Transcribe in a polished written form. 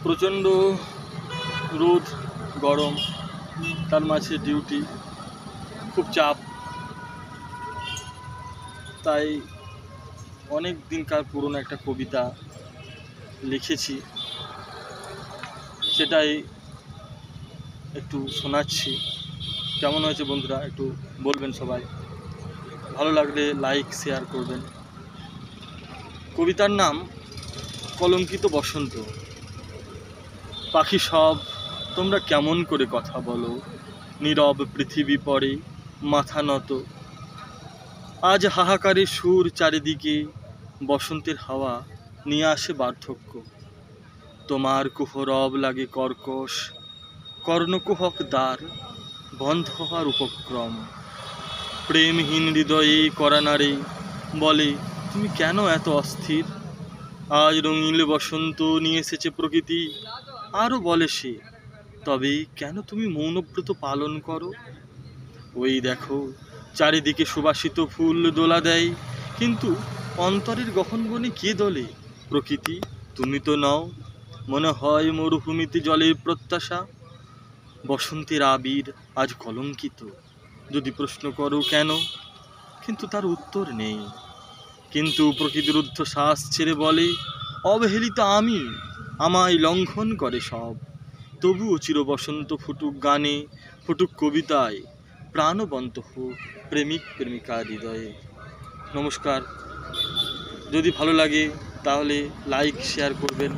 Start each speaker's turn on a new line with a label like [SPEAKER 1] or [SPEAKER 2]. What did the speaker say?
[SPEAKER 1] প্রচণ্ড রোদ গরম, তার মাঝে ডিউটি, খুব চাপ। তাই অনেক দিনকার পুরনো একটা কবিতা লিখেছি, সেটাই একটু শোনাচ্ছি। কেমন হয়েছে বন্ধুরা একটু বলবেন সবাই, ভালো লাগলে লাইক শেয়ার করবেন। কবিতার নাম কলঙ্কিত বসন্ত। পাখি সব তোমরা কেমন করে কথা বলো, নীরব পৃথিবী পড়ে মাথা নত। আজ হাহাকারে সুর চারিদিকে, বসন্তের হাওয়া নিয়ে আসে বার্ধক্য। তোমার কুহরব লাগে কর্কশ, কর্ণকুহক দ্বার বন্ধ হওয়ার উপক্রম। প্রেমহীন হৃদয়ে করানারে বলে, তুমি কেন এত অস্থির? আজ রঙিন বসন্ত নিয়ে এসেছে প্রকৃতি, আরও বলে সে, তবে কেন তুমি মৌনব্রত পালন করো? ওই দেখো চারিদিকে সুবাসিত ফুল দোলা দেয়, কিন্তু অন্তরের গহনবনে কে দোলে? প্রকৃতি, তুমি তো নও। মনে হয় মরুভূমিতে জলের প্রত্যাশা। বসন্তের আবির আজ কলঙ্কিত। যদি প্রশ্ন করো কেন, কিন্তু তার উত্তর নেই। কিন্তু প্রকৃতির ঊর্ধ্বশ্বাস ছেড়ে বলে, অবহেলিত আমি, আমায় লঙ্ঘন করে সব। তবুও চির বসন্ত ফুটুক গানে, ফুটুক কবিতায়, প্রাণবন্ত হোক প্রেমিক প্রেমিকার হৃদয়ে। নমস্কার। যদি ভালো লাগে তাহলে লাইক শেয়ার করবেন।